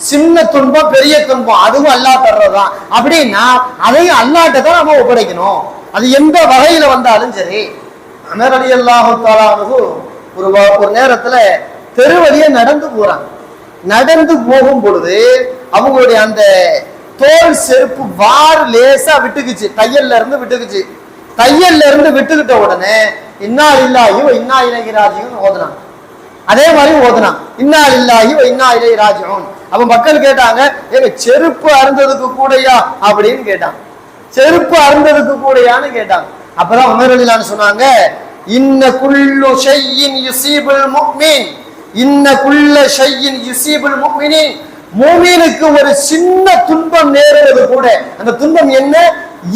சின்ன துன்பம், பெரிய துன்பம் அதுவும் அல்லாஹ் தர்றதுதான். அப்படின்னா அதையும் அல்லாஹ்ட்ட தான் நம்ம ஒப்படைக்கணும். அது எந்த வகையில வந்தாலும் சரி. உமர் ரலியல்லாஹு தஆலா அன்ஹு ஒரு நேரத்துல தெருவழியே நடந்து போறாங்க. நடந்து போகும் பொழுது அவங்களுடைய அந்த தோல் செருப்பு வார் லேசா விட்டுக்குச்சு, தையல்ல இருந்து விட்டுக்குச்சு. தையல்ல இருந்து விட்டுக்கிட்ட உடனே இன்னா லில்லாஹி வ இன்னா இலைஹி ராஜிஊன் ஓதுனாங்க. அதே மாதிரி ஓதுனாங்க, இன்னா லில்லாஹி வ இன்னா இலைஹி ராஜிஊன். அப்ப மக்கள் கேட்டாங்க, ஏங்க செருப்பு அருந்ததுக்கு கூடயா அப்படின்னு கேட்டாங்க. செருப்பு அருந்ததுக்கு கூடயான்னு கேட்டாங்க. அப்பதான் உமர் ரலியல்லாஹு அன்ஹு சொன்னாங்க, இன்ன குல்லு ஷைஇன் யுஸீபுல் முஃமின், இன்ன குல்ல ஷைஇன் யுஸீபுல் முஃமினின். மூமினுக்கு ஒரு சின்ன துன்பம் நேருவது கூட, அந்த துன்பம் என்ன,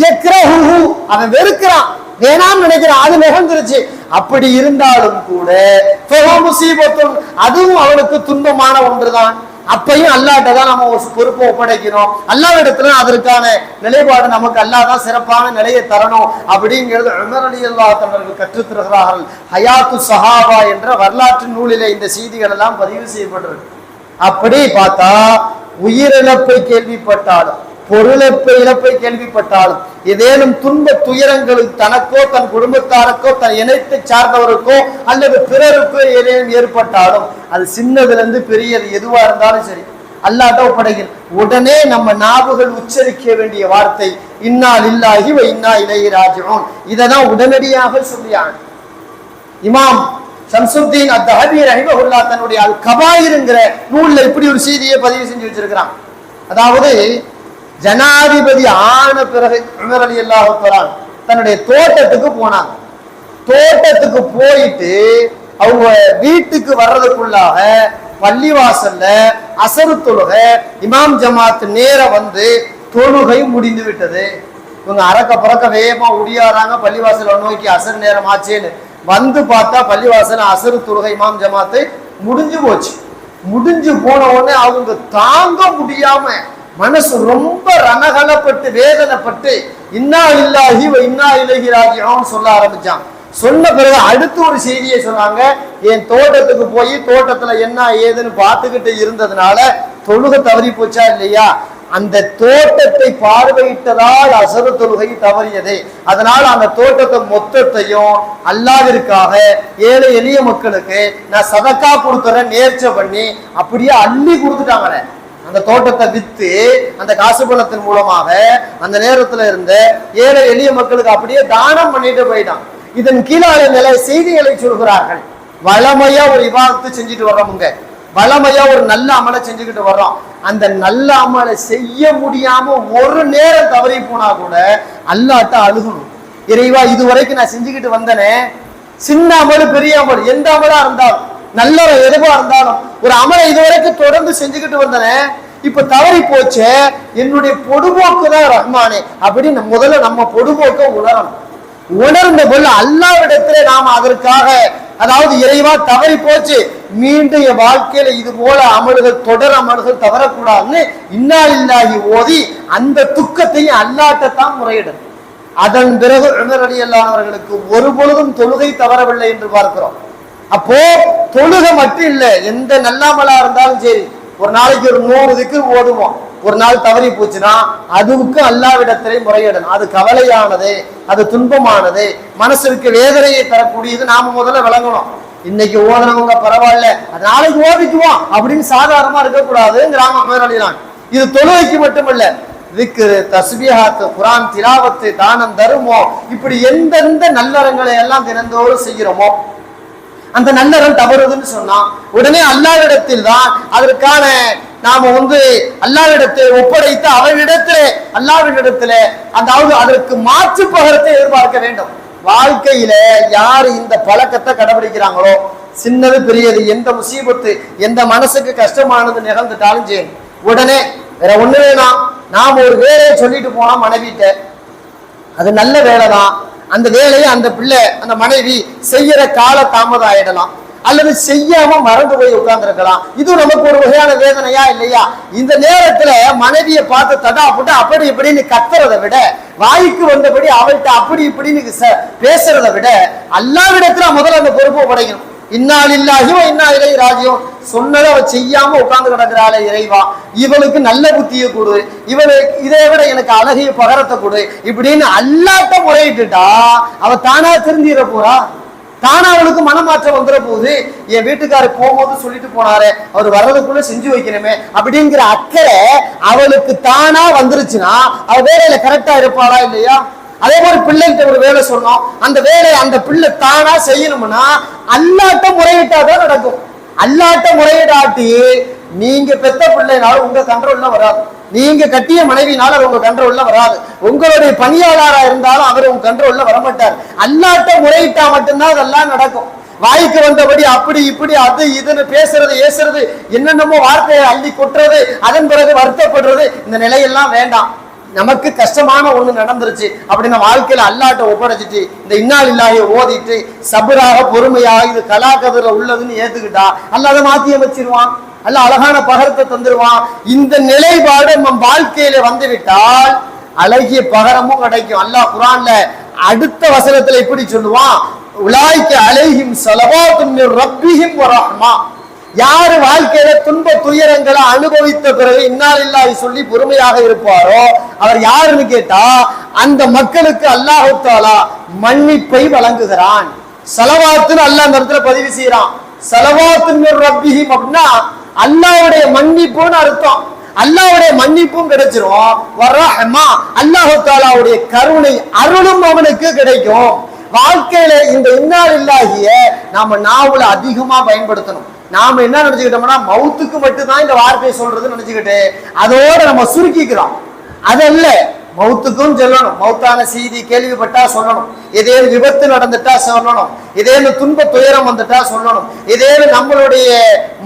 யக்ரஹு, அவன் வெறுக்கிறான். வேணாம்னு நினைக்கிறேன், அது நிகழ்ந்துருச்சு. அப்படி இருந்தாலும் கூட முசீபத்தும், அதுவும் அவனுக்கு துன்பமான ஒன்றுதான். அப்பையும் அல்லாஹ்ட்ட தான் நம்ம பொறுப்பை ஒப்படைக்கணும். அல்லாஹ்விடத்துல அதற்கான நிலைப்பாடு நமக்கு அல்லாஹ் தான் சிறப்பான நிலையை தரணும் அப்படிங்கிறது உமர் ரலியல்லாஹு அன்ஹு அவர்கள் கற்றுத் தருகிறார்கள். ஹயாத்து சஹாபா என்ற வரலாற்று நூலிலே இந்த செய்திகள் எல்லாம் பதிவு செய்யப்பட்டிருக்கு. அப்படி பார்த்தா உயிரிழப்பை கேள்விப்பட்டாலும் பொருளப்பை கேள்விப்பட்டாலும் ஏதேனும் துன்ப துயரங்களுக்கு தனக்கோ தன் குடும்பத்தாருக்கோ தன் இனத்தை சார்ந்தவருக்கோ அல்லது பிறருக்கோ ஏதேனும் ஏற்பட்டாலும் அது சின்னதுல இருந்து பெரியது எதுவா இருந்தாலும் சரி அல்லாஹ்ட்ட ஒப்படைக்கணும். உடனே நம்ம நாவுகள் உச்சரிக்க வேண்டிய வார்த்தை இன்னா லில்லாஹி வ இன்னா இலைஹி ராஜிஊன். இததான் உடனடியாக சொல்லியான். இமாம் ஷம்சுத்தீன் அத்-தஹபி ரஹிமஹுல்லாஹ் தன்னுடைய அல் கபாயிர்ங்கிற நூல்ல இப்படி ஒரு செய்தியை பதிவு செஞ்சு வச்சிருக்கிறான். அதாவது ஜனாதிபதி ஆன பிறகு உமர் ரலியல்லாஹு தஆலா தன்னுடைய தோட்டத்துக்கு போனாங்க. தோட்டத்துக்கு போயிட்டு அவங்க வீட்டுக்கு வர்றதுக்குள்ளாக பள்ளிவாசல்ல அசரு தொழுகை இமாம் ஜமாத் நேர வந்து தொழுகை முடிந்து விட்டது. இவங்க அறக்க பறக்க வேகமா உடியாறாங்க, பள்ளிவாசலை நோக்கி அசர் நேரம் ஆச்சேன்னு வந்து பார்த்தா பள்ளிவாசல் அசரு தொழுகை இமாம் ஜமாத்து முடிஞ்சு போச்சு. முடிஞ்சு போன உடனே அவங்க தாங்க முடியாம மனசு ரொம்ப ரணகலப்பட்டு வேதனைப்பட்டு இன்னா லில்லாஹி வ இன்னா இலைஹி ராஜிஊன் சொல்ல ஆரம்பிச்சான். சொன்ன பிறகு அடுத்து ஒரு செய்தியை சொன்னாங்க. என் தோட்டத்துக்கு போய் தோட்டத்துல என்ன ஏதுன்னு பார்த்துக்கிட்டு இருந்ததுனால தொழுகை தவறி போச்சா இல்லையா, அந்த தோட்டத்தை பார்வையிட்டதால் அசரு தொழுகை தவறியது. அதனால அந்த தோட்டத்தை மொத்தத்தையும் அல்லாஹ்விற்காக ஏழை எளிய மக்களுக்கு நான் சதக்கா கொடுத்துறேன் நேர்ச்சை பண்ணி அப்படியே அள்ளி கொடுத்துட்டாங்க. அந்த தோட்டத்தை வித்து அந்த காசு பணத்தின் மூலமாக அந்த நேரத்துல இருந்த ஏழை எளிய மக்களுக்கு அப்படியே தானம் பண்ணிட்டு போயிட்டான். இதன் கீழான நிலை செய்திகளை சொல்கிறார்கள். வளமையா ஒரு இபாதத்து செஞ்சுட்டு வர்றோமுங்க, வளமையா ஒரு நல்ல அமலை செஞ்சுக்கிட்டு வர்றோம். அந்த நல்ல அமலை செய்ய முடியாம ஒரு நேரம் தவறி போனா கூட அல்லாஹ்ட்ட அழுகணும். இறைவா இதுவரைக்கும் நான் செஞ்சுக்கிட்டு வந்தனே, சின்ன அமலு பெரிய அமல் எந்த அமலா இருந்தாலும் நல்ல எதுவா இருந்தாலும் ஒரு அமலை இதுவரைக்கும் தொடர்ந்து செஞ்சுக்கிட்டு வந்தனே, இப்ப தவறி போச்சே, என்னுடைய பொடுபோக்கு தான் ரஹ்மானே அப்படின்னு முதல்ல நம்ம பொடுபோக்க உணரணும். உணர்ந்த போல அல்லாஹ்விடத்திலே நாம் அதற்காக அதாவது இறைவா தவறி போச்சு, மீண்டும் என் வாழ்க்கையில இது போல அமல்கள் தொடர் அமல்கள் தவறக்கூடாதுன்னு இன்னா லில்லாஹி ஓதி அந்த துக்கத்தையும் அல்லாஹ்ட்ட தான் முறையிடணும். அதன் பிறகு உமர் ரலியல்லாஹு அன்ஹு அவர்களுக்கு ஒரு பொழுதும் தொழுகை தவறவில்லை என்று பார்க்கிறோம். அப்போ தொழுகை மட்டும் இல்ல, எந்த நல்லாமலா இருந்தாலும் சரி ஒரு நாளைக்கு ஒரு 100 திக்ர் ஓதுவோம், ஒரு நாள் தவறி போச்சுன்னா அதுவுக்கு அல்லாஹ்விடத்திலே முறையிடணும். அது கவலையானது, அது துன்பமானது, மனசுக்கு வேதனையை தரக்கூடியது. நாம முதல்ல விளங்கணும். இன்னைக்கு ஓதுனவங்க பரவாயில்ல, அது நாளைக்கு ஓதிக்குவோம் அப்படின்னு சாதாரணமா இருக்கக்கூடாதுங்கிறாங்க உமர் ரலியல்லாஹு அன்ஹு. இது தொழுகைக்கு மட்டுமல்ல, திக்ர், தஸ்பீஹாத், குர்ஆன் திலாவத்து, தானம் தர்மம், இப்படி எந்தெந்த நல்லறங்களை எல்லாம் தினந்தோறும் செய்கிறோமோ அந்த நல்லறம் தவறுதுன்னு சொன்னா உடனே அல்லாஹ்விடத்தில் தான் அதற்கான நாம அல்லாஹ்விடத்தை ஒப்படைத்து அவரிடத்திலே அல்லாஹ்விடத்திலே அதாவது அதற்கு மாற்று பகரத்தை எதிர்பார்க்க வேண்டும். வாழ்க்கையில யாரு இந்த பழக்கத்தை கடைபிடிக்கிறாங்களோ சின்னது பெரியது எந்த முசீபத்து எந்த மனசுக்கு கஷ்டமானது நிகழ்ந்துட்டாலும் சரி உடனே வேற ஒண்ணு வேணாம், நாம ஒரு வேலையை சொல்லிட்டு போனா மனைவிட்ட அது நல்ல வேலைதான், அந்த வேலையை அந்த பிள்ளை அந்த மனைவி செய்யற கால தாமதம் ஆயிடலாம் அல்லது செய்யாம மறந்து போய் உட்கார்ந்துருக்கலாம். இது நமக்கு ஒரு வகையான வேதனையா இல்லையா? இந்த நேரத்துல மனைவியை பார்த்து தடா போட்டு அப்படி இப்படின்னு கத்துறதை விட வாய்க்கு வந்தபடி அவள்கிட்ட அப்படி இப்படின்னு பேசுறதை விட அல்லாஹ்விடத்துல முதல்ல அந்த பொறுப்பை படைக்கணும். இன்னா லில்லாஹி வ இன்னா இலைஹி ராஜிஊன் சொன்னதை அவ செய்யாம உட்கார்ந்து கிடக்கிறாளே இறைவா, இவளுக்கு நல்ல புத்தியை கொடு, இவளுக்கு இதை விட எனக்கு அழகிய பகரத்தை கொடு இப்படின்னு அல்லாஹ்ட்ட முறையிட்டுட்டா அவ தானா திருந்திட போறா, தானா அவளுக்கு மனமாற்றம் வந்துட போகுது. என் வீட்டுக்காரர் போகும்போது சொல்லிட்டு போனாரு, அவர் வர்றதுக்குள்ள செஞ்சு வைக்கணுமே அப்படிங்கிற அக்கறை அவளுக்கு தானா வந்துருச்சுன்னா அவ வேலையில கரெக்டா இருப்பாளா இல்லையா? அதே மாதிரி பிள்ளைகிட்ட ஒரு வேலை சொன்னோம், அந்த வேலையை அந்த பிள்ளை தானா செய்யணும்னா அல்லாஹ்ட்ட முறையிட்டாதான் நடக்கும். அல்லாஹ்ட்ட முறையிடாட்டி நீங்க பெத்த பிள்ளைனாலும் உங்க கண்ட்ரோல்ல வராது, நீங்க கட்டிய மனைவினால உங்க கண்ட்ரோல்ல வராது, உங்களுடைய பணியாளரா இருந்தாலும் அவர் உங்க கண்ட்ரோல்ல வரமாட்டார். அல்லாஹ்ட்ட முறையிட்டா மட்டும்தான் அதெல்லாம் நடக்கும். வாய்க்கு வந்தபடி அப்படி இப்படி அது இதுன்னு பேசுறது ஏசுறது என்னென்னமோ வார்த்தையை அள்ளி கொட்டுறது அதன் பிறகு வருத்தப்படுறது இந்த நிலையெல்லாம் வேண்டாம். நமக்கு கஷ்டமான ஒண்ணு நடந்துருச்சு அப்படின்னு வாழ்க்கையில அல்லாட்ட ஒப்படைச்சிட்டு இந்த இன்னால் இல்லாஹிய ஓதிட்டு சபராக பொறுமையாக இது கலாக்கதிர உள்ளதுன்னு ஏத்துக்கிட்டா அல்லாஹ் அதை மாத்தி அமைச்சிருவான். அல்லாஹ் அழகான பகரத்தை தந்துருவான். இந்த நிலைப்பாடு நம் வாழ்க்கையில வந்துவிட்டால் அழகிய பகரமும் கிடைக்கும். அல்லாஹ் குர்ஆன்ல அடுத்த வசனத்துல இப்படி சொல்லுவான், உலாய்க்க அலைஹிம் ஸலவாத்தும் மிர் ரப்பிஹிம் வ ரஹ்மா. யாரு வாழ்க்கையில துன்ப துயரங்களை அனுபவித்த பிறகு இன்னாலில்லாஹி சொல்லி பொறுமையாக இருப்பாரோ அவர் யாருன்னு கேட்டா அந்த மக்களுக்கு அல்லாஹ் தஆலா மன்னிப்பை வழங்குகிறான். ஸலவாத்துன்னு அல்லாஹ் அந்த இடத்துல பதிவு செய்யறான். ஸலவாத்தும் மிர் ரப்பிஹிம் அப்படின்னா அல்லாஹ்வுடைய மன்னிப்புன்னு அர்த்தம். அல்லாஹ்வுடைய மன்னிப்பும் கிடைச்சிரும். வரஹ்மா அல்லாஹ் தஆலாவுடைய கருணை அருளும் அவனுக்கு கிடைக்கும். வாழ்க்கையில இந்த இன்னாலில்லாஹிய நாம நாவுல அதிகமா பயன்படுத்தணும். நாம என்ன நினைச்சுக்கிட்டோம்னா மவுத்துக்கு மட்டும்தான் இந்த வார்த்தையை சொல்றது நினைச்சுக்கிட்டு அதோட நம்ம சுருக்கிக்கிறோம். அதல்ல, மவுத்துக்கும் சொல்லணும். மவுத்தான செய்தி கேள்விப்பட்டா சொல்லணும். இதேன்னு விபத்து நடந்துட்டா சொல்லணும். இதேன்னு துன்ப துயரம் வந்துட்டா சொல்லணும். இதேன்னு நம்மளுடைய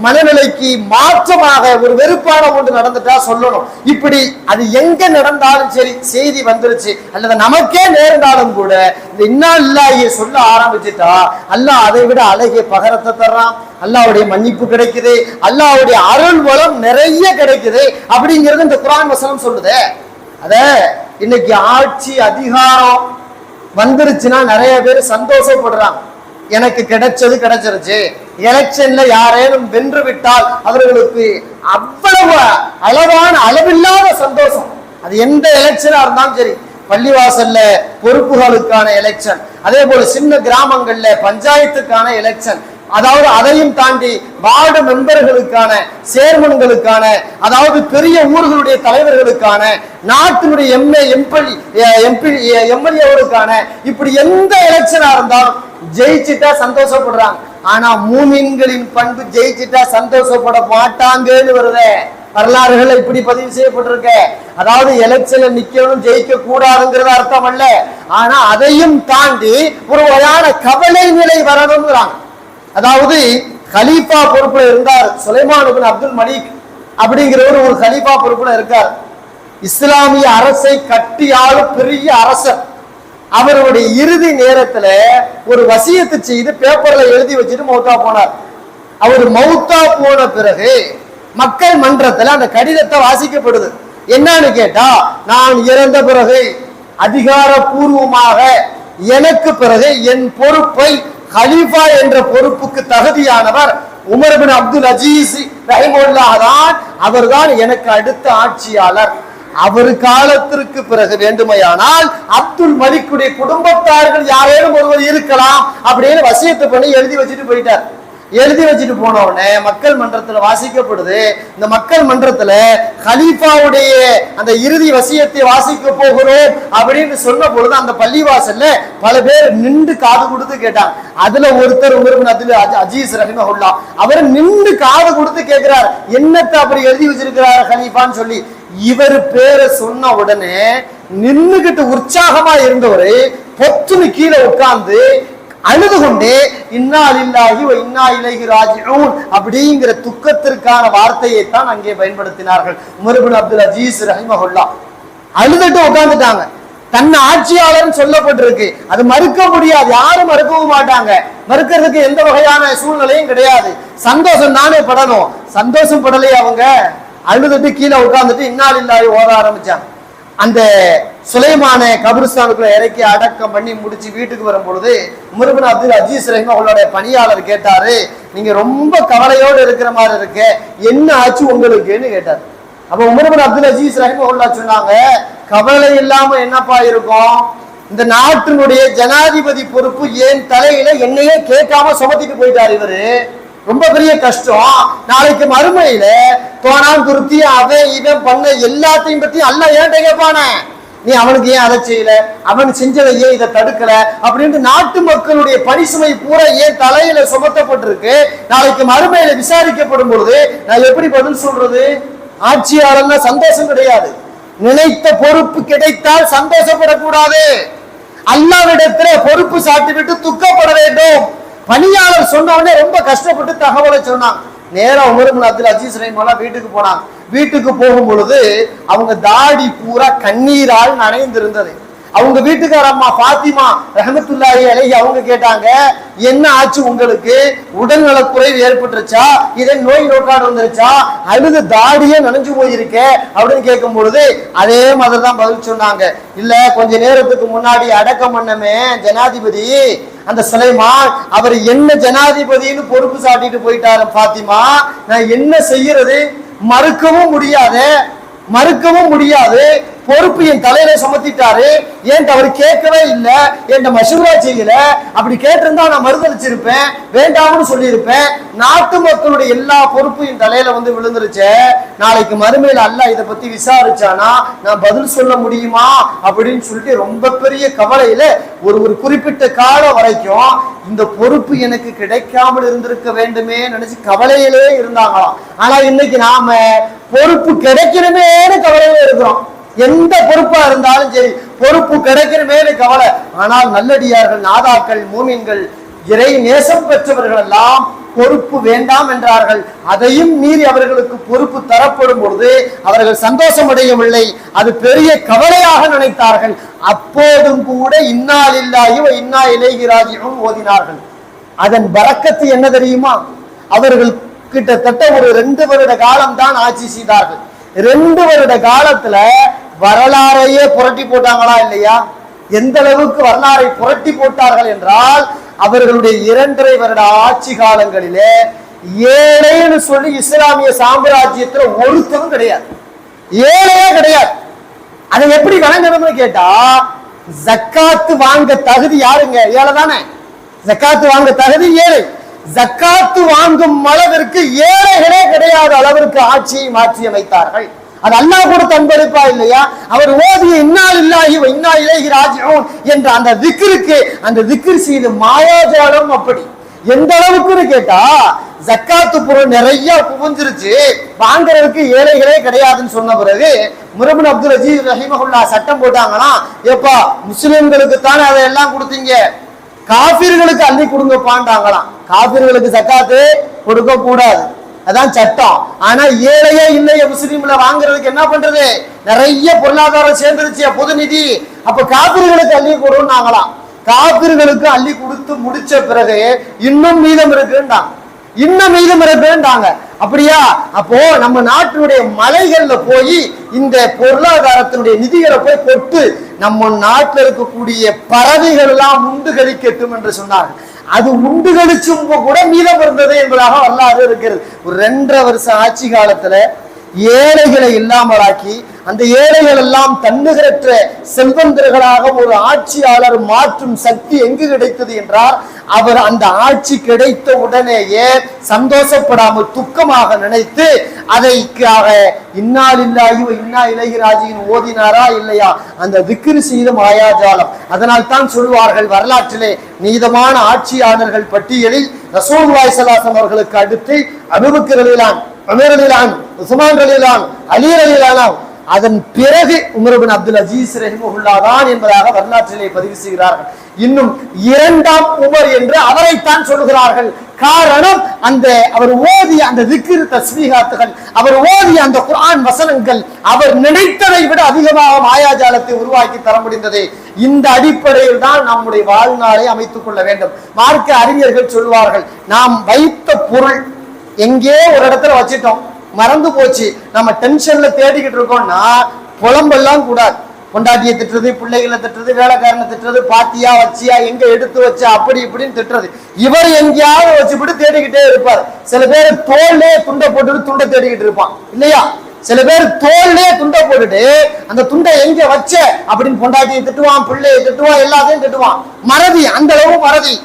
மனநிலைக்கு மாற்றமாக ஒரு வெறுப்பான ஒன்று நடந்துட்டா சொல்லணும். இப்படி அது எங்க நடந்தாலும் சரி செய்தி வந்துருச்சு அல்லது நமக்கே நேர்ந்தாலும் கூட இந்த இன்னாலில்லாஹிய சொல்ல ஆரம்பிச்சுட்டா அல்லாஹ் அதை விட அழகிய பகரத்தை தர்றான். அல்லாஹ்வுடைய மன்னிப்பு கிடைக்குது. அல்லாஹ்வுடைய அருள் வளம் நிறைய கிடைக்குது அப்படிங்கிறது இந்த குர்ஆன் வசனம் சொல்லுது. அத இன்னைக்கு ஆட்சி அதிகாரம் வந்துருச்சுன்னா நிறைய பேர் சந்தோஷப்படுறாங்க. எனக்கு கிடைச்சது கிடைச்சிருச்சு. எலெக்ஷன்ல யாரேனும் வென்று விட்டால் அவர்களுக்கு அவ்வளவு அளவில்லாத சந்தோஷம். அது எந்த எலெக்ஷனா இருந்தாலும் சரி, பள்ளிவாசல்ல பொறுப்புகளுக்கான எலெக்ஷன், அதே போல சின்ன கிராமங்கள்ல பஞ்சாயத்துக்கான எலெக்ஷன், அதாவது அதையும் தாண்டி வார்டு மெம்பர்களுக்கான சேர்மன்களுக்கான, அதாவது பெரிய ஊர்களுடைய தலைவர்களுக்கான, நாட்டினுடைய எம்எல்ஏவுக்கான, இப்படி எந்த எலெக்ஷனா இருந்தாலும் ஜெயிச்சுட்டா சந்தோஷப்படுறாங்க. ஆனா மூமின்களின் பண்பு ஜெயிச்சுட்டா சந்தோஷப்பட மாட்டாங்கன்னு வருது. வரலாறுகள் இப்படி பதிவு செய்யப்பட்டிருக்க. அதாவது எலெக்ஷன்ல நிக்கணும் ஜெயிக்க கூடாதுங்கிறது அர்த்தம் அல்ல. ஆனா அதையும் தாண்டி ஒரு வகையான கவலை நிலை வரணும்ங்கிறாங்க. அதாவது கலீஃபா பொறுப்புல இருந்தார் சுலைமான் இப்னு அப்துல் மலிக் அப்படிங்கிறவர் ஒரு கலீஃபா பொறுப்புல இருக்கார். இஸ்லாமிய அரசை கட்டியாளும் பெரிய அரசர். அவருடைய இறுதி நேரத்துல ஒரு வசியத்து செய்து பேப்பர்ல எழுதி வச்சுட்டு மௌத்தா போனார். அவர் மௌத்தா போன பிறகு மக்கள் மன்றத்துல அந்த கடிதத்தை வாசிக்கப்படுது. என்னன்னு கேட்டா, நான் இறந்த பிறகு அதிகாரப்பூர்வமாக எனக்கு பிறகு என் பொறுப்பை கலீஃபா என்ற பொறுப்புக்கு தகுதியானவர் உமர் பின் அப்துல் அஜீஸ் ரஹிமஹுல்லாஹ் தான். அவர்தான் எனக்கு அடுத்த ஆட்சியாளர். அவர் காலத்திற்கு பிறகு வேண்டுமையானால் அப்துல் மலிக்குடைய குடும்பத்தார்கள் யாரேனும் ஒருவர் இருக்கலாம் அப்படின்னு வசியத்தை பண்ணி எழுதி வச்சுட்டு போயிட்டார். எழுதி வச்சுட்டு போன உடனே மக்கள் மன்றத்துல வாசிக்கப்படுது. இந்த மக்கள் மன்றத்துல கலீஃபாவுடைய அந்த இறுதி வசியத்தை வாசிக்க போகிறோம் அப்படின்னு சொன்ன பொழுது அந்த பள்ளிவாசல்ல பல பேர் நின்று காது கொடுத்து கேட்டாங்க. அதுல ஒருத்தர் உமர் பின் அப்துல் அஜீஸ் ரஹிமஹுல்லாஹ் அவர் நின்று காது கொடுத்து கேட்கிறார், என்னத்தை அப்படி எழுதி வச்சிருக்கிறார் கலீஃபான்னு சொல்லி. இவர் பேரை சொன்ன உடனே நின்னுகிட்டு உற்சாகமா இருந்தவரு பொத்துன்னு கீழே உட்கார்ந்து அழுது கொண்டே இன்னா லில்லாஹி வ இன்னா இலைஹி ராஜிஊன் அப்படிங்கிற துக்கத்திற்கான வார்த்தையை தான் அங்கே பயன்படுத்தினார்கள். உமர் பின் அப்துல் அஜீஸ் ரஹிமஹுல்லாஹ் அழுதுட்டு உட்கார்ந்துட்டாங்க. தன் ஆட்சியாளர் சொல்லப்பட்டிருக்கு, அது மறுக்க முடியாது, யாரும் மறுக்கவும் மாட்டாங்க. மறுக்கிறதுக்கு எந்த வகையான சூழ்நிலையும் கிடையாது. சந்தோஷம் தானே படணும். சந்தோஷம் படலையே அவங்க. அழுதுட்டு கீழே உட்கார்ந்துட்டு இன்னா லில்லாஹி ஓத ஆரம்பிச்சாங்க. அந்த சுலைமான கபிரிஸ்தானுக்குள்ள இறக்கி அடக்கம் பண்ணி முடிச்சு வீட்டுக்கு வரும் பொழுது உமர் பின் அப்துல் அஜீஸ் ரஹிமஹுல்லாஹ் பணியாளர் கேட்டாரு, நீங்க ரொம்ப கவலையோடு இருக்கிற மாதிரி இருக்க, என்ன ஆச்சு உங்களுக்குன்னு கேட்டார். அப்ப உமர் பின் அப்துல் அஜீஸ் ரஹிமஹுல்லாஹ் சொன்னாங்க, கவலை இல்லாம என்னப்பா இருக்கும், இந்த நாட்டினுடைய ஜனாதிபதி பொறுப்பு என் தலையில என்னையே கேட்காம சுமத்திட்டு போயிட்டார் இவரு. ரொம்ப பெரிய கஷ்டம். நாளைக்கு மறுமையில தோணான் துருத்தி அவன் இவன் பண்ண எல்லாத்தையும் பத்தி அல்லாஹ் ஏன்ட்ட கேட்பானே, நீ அவனுக்கு ஏன் அதை செய்யல, அவன் செஞ்சதை ஏன் இதை தடுக்கல அப்படின்ட்டு நாட்டு மக்களுடைய பணிசுமை பூரா ஏன் தலையில சுமத்தப்பட்டிருக்கு. நாளைக்கு மறுமையில விசாரிக்கப்படும் பொழுது நான் எப்படி பதில் சொல்றது? ஆட்சியாளர்னா சந்தோஷம் கிடையாது. நினைத்த பொறுப்பு கிடைத்தால் சந்தோஷப்படக்கூடாது. அல்லாஹ்விடத்துல பொறுப்பு சாட்டிவிட்டு துக்கப்பட வேண்டும். பணியாளர் சொன்ன உடனே ரொம்ப கஷ்டப்பட்டு தகவலை சொன்னாங்க. நேரா உமர் பின் அப்துல் அஜீஸ் ரஹிமஹுல்லாஹ் வீட்டுக்கு போனாங்க. வீட்டுக்கு போகும் பொழுது அவங்க தாடி பூரா கண்ணீரால் நனைந்திருந்தது. அவங்க வீட்டுக்கார அம்மா பாத்திமா ரஹமத்துல்லாஹி அலைஹி அவங்க கேட்டாங்க, என்ன ஆச்சு உங்களுக்கு? உடல் நலக்குறைவு ஏற்பட்டுருச்சா? இதே நோய் நோக்காடு வந்துருச்சா? அழுது தாடியே நனைஞ்சு போயிருக்க அப்படின்னு கேட்கும் பொழுது அதே மாதிரி தான் பதில் சொன்னாங்க. இல்ல, கொஞ்ச நேரத்துக்கு முன்னாடி அடக்கம் பண்ணமே ஜனாதிபதி அந்த சுலைமான், அவர் என்ன ஜனாதிபதினு பொறுப்பு சாட்டிட்டு போயிட்டாரு பாத்திமா, நான் என்ன செய்யறது? மறுக்கவும் முடியாது. பொறுப்பு என் தலையில சுமத்திட்டாரு. ஏன் அவர் கேட்கவே இல்லை, என் மசூரா செய்யல. அப்படி கேட்டிருந்தா நான் மறுதளிச்சிருப்பேன், வேண்டாம்னு சொல்லியிருப்பேன். நாட்டு மக்களுடைய எல்லா பொறுப்பும் என் தலையில வந்து விழுந்துருச்சு. நாளைக்கு மறுமையில அல்லாஹ் இதை பத்தி விசாரிச்சானா நான் பதில் சொல்ல முடியுமா அப்படின்னு சொல்லிட்டு ரொம்ப பெரிய கவலையில ஒரு குறிப்பிட்ட காலம் வரைக்கும் இந்த பொறுப்பு எனக்கு கிடைக்காமல் இருந்திருக்க வேண்டுமே நினைச்சு கவலையிலே இருந்தாங்களாம். ஆனா இன்னைக்கு நாம பொறுப்பு கிடைக்கணுமேனு கவலையில இருக்கிறோம். எந்த பொறுப்பா இருந்தாலும் சரி, பொறுப்பு கிடைக்கணுமே கவலை. ஆனால் நல்லடியார்கள், நாதாக்கள், மூமின்கள், இறை நேசம் பெற்றவர்கள் எல்லாம் பொறுப்பு வேண்டாம் என்றார்கள். அதையும் மீறி அவர்களுக்கு பொறுப்பு தரப்படும் பொழுது அவர்கள் சந்தோஷம் அடையவில்லை, அது பெரிய கவலையாக நினைத்தார்கள். அப்போதும் கூட இன்னா லில்லாஹி வ இன்னா இலைஹி ராஜிஊன் ஓதினார்கள். அதன் பரக்கத்து என்ன தெரியுமா? அவர்கள் கிட்டத்தட்ட ஒரு 2 வருட காலம் தான் ஆட்சி செய்தார்கள். 2 வருட காலத்துல வரலாறையே புரட்டி போட்டாங்களா இல்லையா? எந்த அளவுக்கு வரலாறை புரட்டி போட்டார்கள் என்றால், அவர்களுடைய 2.5 வருட ஆட்சி காலங்களிலே ஏழைன்னு சொல்லி இஸ்லாமிய சாம்ராஜ்யத்துல ஒருத்தரும் கிடையாது, ஏழையே கிடையாது. அதை எப்படி வழங்கணும்னு கேட்டா, ஜக்காத்து வாங்க தகுதி யாருங்க? ஏழை தானே. ஜக்காத்து வாங்க தகுதி ஏழை. ஜக்காத்து வாங்கும் அளவிற்கு ஏழைகளே கிடையாத அளவிற்கு ஆட்சியை மாற்றி அமைத்தார்கள். அது அல்லாஹ் கொடுத்த அன்பளிப்பா இல்லையா? அவர் ஓதிய இன்னா லில்லாஹி வ இன்னா இலைஹி ராஜிஊன் என்ற அந்த திக்ருக்கு, அந்த திக்ர் செய்த மாயாஜாலம் அப்படி எந்த அளவுக்குன்னு கேட்டா, ஜக்காத்து பொருள் நிறைய குவிஞ்சிருச்சு, வாங்குறதுக்கு ஏழைகளே கிடையாதுன்னு சொன்ன பிறகு உமர் இப்னு அப்துல் அஜீஸ் ரஹிமஹுல்லாஹ் சட்டம் போட்டாங்களாம், எப்பா முஸ்லிம்களுக்கு தானே அதையெல்லாம் கொடுத்தீங்க, காபிர்களுக்கு அள்ளி கொடுங்கப்பான்றாங்களாம். காபிர்களுக்கு ஜக்காத்து கொடுக்க கூடாது, அதான் சட்டம். ஆனா ஏழையே இல்லைய முஸ்லீம்ல வாங்குறதுக்கு என்ன பண்றது? நிறைய பொருளாதாரம் சேர்ந்துருச்சு, பொது நிதி. அப்ப காபிர்களுக்கு அள்ளி கொடுன்னாங்களாம். காபிர்களுக்கு அள்ளி கொடுத்து முடிச்ச பிறகு இன்னும் மீதம் இருக்குன்றாங்க. அப்படியா? அப்போ நம்ம நாட்டினுடைய மலைகள்ல போய் இந்த பொருளாதாரத்தினுடைய நிதிகளை போய் கொட்டு நம்ம நாட்டில் இருக்கக்கூடிய பறவைகள் எல்லாம் உண்டு கழிக்கட்டும் என்று சொன்னார்கள். அது உண்டு கழிச்சும் கூட மீதம் இருந்தது என்பதாக வரலாறு இருக்கிறது. ஒரு 2.5 வருஷ ஆட்சி காலத்துல ஏழைகளை இல்லாமலாக்கி அந்த ஏழைகள் எல்லாம் தன்னுகிறற்ற செல்வந்தர்களாக ஒரு ஆட்சியாளர் மாற்றும் சக்தி எங்கு கிடைத்தது என்றால், அவர் அந்த ஆட்சி கிடைத்த உடனேயே சந்தோஷப்படாமல் துக்கமாக நினைத்து அதைக்காக இன்னா லில்லாஹி வ இன்னா இலைஹி ராஜிஊன் ஓதினாரா இல்லையா? அந்த திக்ர் செய்த மாயாஜாலம். அதனால் தான் சொல்வார்கள், வரலாற்றிலே நீதமான ஆட்சியாளர்கள் பட்டியலில் ரசூலுல்லாஹி ஸல்லல்லாஹு அலைஹி வஸல்லம் அவர்களுக்கு அடுத்து அபூபக்கர் ரலியல்லாஹு அன்ஹு, உமர் ரலியல்லாஹு அன்ஹு, உஸ்மான் ரலியல்லாஹு அன்ஹு, அலி ரலியல்லாஹு அன்ஹு, அதன் பிறகு உமர் இப்னு அப்துல் அஜீஸ் ரஹிமஹுல்லாஹ் தான் என்பதாக வரலாற்றிலே பதிவு செய்கிறார்கள். இன்னும் 2ஆம் உமர் என்று அவரைத்தான் சொல்கிறார்கள். காரணம், அந்த அவர் ஓதிய அந்த திக்ர் தஸ்பீஹாத்துகள், அவர் ஓதிய அந்த குர்ஆன் வசனங்கள் அவர் நினைத்ததை விட அதிகமாக மாயாஜாலத்தை உருவாக்கி தர முடிந்தது. இந்த அடிப்படையில் தான் நம்முடைய வாழ்நாளை அமைத்துக் கொள்ள வேண்டும். மார்க்க அறிஞர்கள் சொல்வார்கள், நாம் வைத்த பொருள் எங்கே ஒரு இடத்துல வச்சிட்டோம், மறந்து போச்சு, நம்ம டென்ஷன்ல தேடிக்கிட்டு இருக்கோம்னா புலம்பெல்லாம் கூடாது. பொண்டாட்டியை திட்டுறது, பிள்ளைகளை திட்டுறது, வேலைக்காரனை திட்டுறது, பாத்தியா வச்சியா எங்க எடுத்து வச்சா அப்படி இப்படின்னு திட்டுறது. இவர் எங்கேயாவது வச்சுவிட்டு தேடிக்கிட்டே இருப்பார். சில பேர் தோல்லே துண்டை போட்டுட்டு துண்டை தேடிக்கிட்டு இருப்பான் இல்லையா? சில பேர் தோல்லே துண்டை போட்டுட்டு அந்த துண்டை எங்க வச்ச அப்படின்னு பொண்டாட்டியை திட்டுவான், பிள்ளையை திட்டுவான், எல்லாத்தையும் திட்டுவான். மறதி, அந்த அளவு மறதி.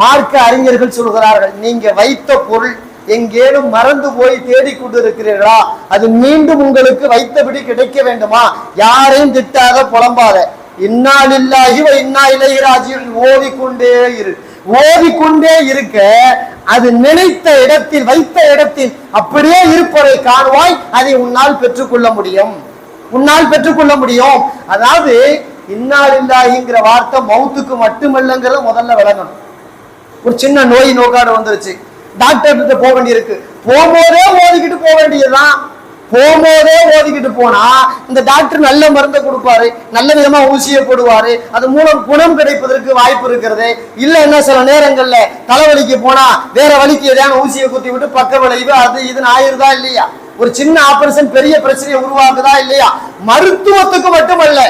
மார்க்க அறிஞர்கள் சொல்கிறார்கள், நீங்க வைத்த பொருள் எங்கேனும் மறந்து போய் தேடிக்கொண்டு இருக்கிறீர்களா? அது மீண்டும் உங்களுக்கு வைத்தபடி கிடைக்க வேண்டுமா? யாரையும் திட்டாத, புலம்பாத, இன்னா லில்லாஹி வ இன்னா இலைஹி ராஜிஊன் ஓதிக்கொண்டே இருக்க, அது நினைத்த இடத்தில் வைத்த இடத்தில் அப்படியே இருப்பதை காணுவாய். அதை உன்னால் பெற்றுக்கொள்ள முடியும். அதாவது இன்னா லில்லாஹிங்கிற வார்த்தை மௌத்துக்கு மட்டுமல்லங்கிறத முதல்ல விளங்கணும். ஒரு சின்ன நோய் நோக்காடு வந்துருச்சு, டாக்டர் கிட்ட போக வேண்டியிருக்கு, போகும்போதே ஓதிக்கிட்டு போக வேண்டியதுதான். போகும்போதே ஓதிக்கிட்டு போனா இந்த டாக்டர் நல்ல மருந்தை கொடுப்பாரு, நல்ல விதமா ஊசியை போடுவாரு, அது மூலம் குணம் கிடைப்பதற்கு வாய்ப்பு இருக்கிறது. இல்ல என்ன சில நேரங்கள்ல தலைவலிக்கு போனா வேற வலிக்கு ஏதாவது ஊசியை குத்தி விட்டு பக்க விளைவு அது இதுன்னு ஆயிருதா இல்லையா? ஒரு சின்ன ஆபரேஷன் பெரிய பிரச்சனையை உருவாக்குதா இல்லையா? மருத்துவத்துக்கு மட்டுமல்ல,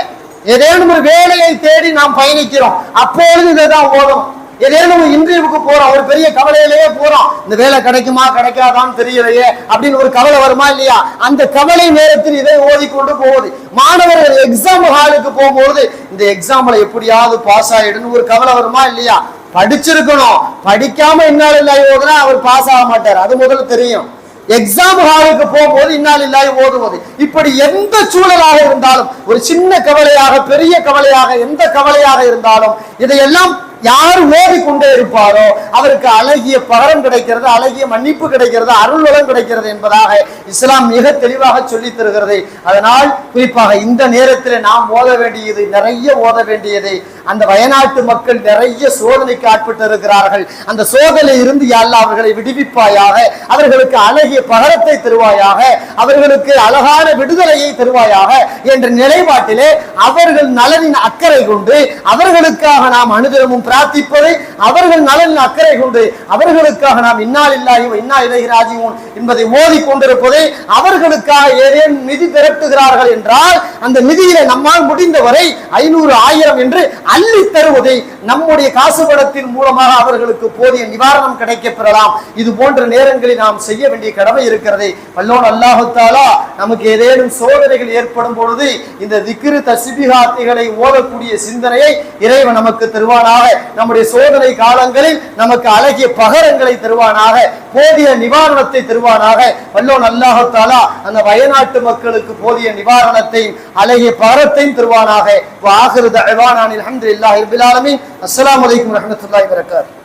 ஏதேனும் ஒரு வேலையை தேடி நாம் பயணிக்கிறோம், அப்பொழுது இதைதான் ஓதும். ஏதேனும் இன்டர்வியூக்கு போறோம், ஒரு பெரிய கவலையிலேயே போறோம், இந்த வேலை கிடைக்குமா கிடைக்காதான்னு தெரியலையே அப்படின்னு ஒரு கவலை வருமா இல்லையா? அந்த கவலை நேரத்தில் இதை ஓதிக்கொண்டு போகுது. மாணவர்கள் எக்ஸாம் ஹாலுக்கு போகும்போது இந்த எக்ஸாம்ல எப்படியாவது பாஸ் ஆயிடுன்னு ஒரு கவலை வருமா இல்லையா? படிச்சிருக்கணும், படிக்காம இன்னால ஓதுனா அவர் பாஸ் ஆக மாட்டார், அது முதல்ல தெரியும். எக்ஸாம் ஹாலுக்கு போகும்போது இன்னாலில்லாஹி ஓதுவது. இப்படி எந்த சூழலாக இருந்தாலும், ஒரு சின்ன கவலையாக பெரிய கவலையாக எந்த கவலையாக இருந்தாலும் இதையெல்லாம் யார் ஓதிக்கொண்டே இருப்பாரோ அவருக்கு அழகிய பகரம் கிடைக்கிறது, அழகிய மன்னிப்பு கிடைக்கிறது, அருள்வளம் கிடைக்கிறது என்பதாக இஸ்லாம் மிக தெளிவாக சொல்லி தருகிறது. அதனால் குறிப்பாக இந்த நேரத்தில் நாம் ஓத வேண்டியது, நிறைய ஓத வேண்டியது, அந்த வயநாட்டு மக்கள் நிறைய சோதனைக்கு ஆட்பட்டு இருக்கிறார்கள். அந்த சோதனை இருந்து யா அல்லாஹ் அவர்களை விடுவிப்பாயாக, அவர்களுக்கு அழகிய பகரத்தை தருவாயாக, அவர்களுக்கு அழகான விடுதலையை தருவாயாக என்ற நிலைப்பாட்டிலே அவர்கள் நலனின் அக்கறை கொண்டு அவர்களுக்காக நாம் அனுதினமும் பிரார்த்திப்பதை, அவர்கள் நலனில் அக்கறை கொண்டு அவர்களுக்காக நாம் இன்னாலில்லாஹி வ இன்னா இலைஹி ராஜிஊன் என்பதை ஓதிக் கொண்டிருப்பதை, அவர்களுக்காக ஏதேனும் நிதி திரட்டுகிறார்கள் என்றால் அந்த நிதியில நம்மால் முடிந்தவரை 500 1000 என்று அள்ளி தருவதை, நம்முடைய காசு பணத்தின் மூலமாக அவர்களுக்கு போதிய நிவாரணம் கிடைக்க பெறலாம். இது போன்ற நேரங்களில் நாம் செய்ய வேண்டிய கடமை இருக்கிறது. வல்லோன் அல்லாஹ் தஆலா நமக்கு ஏதேனும் சோதனைகள் ஏற்படும் பொழுது இந்த திக்ரு தஸ்பீஹாத்துகளை ஓதக்கூடிய சிந்தனையை இறைவன் நமக்கு தருவானாக. நம்முடைய சோதனை காலங்களில் நமக்கு அழகிய பகரங்களை தருவானாக, போதிய நிவாரணத்தை தருவானாக. வல்லோன் அல்லாஹ் தஆலா அந்த வயநாட்டு மக்களுக்கு போதிய நிவாரணத்தை அழகிய பகரத்தையும் தருவானாக. வ ஆகிரு தஅவானா அல்ஹம்துலில்லாஹி ரப்பில் ஆலமீன். அஸ்ஸலாமு அலைக்கும் வரஹ்மத்துல்லாஹி வபரகாத்துஹு.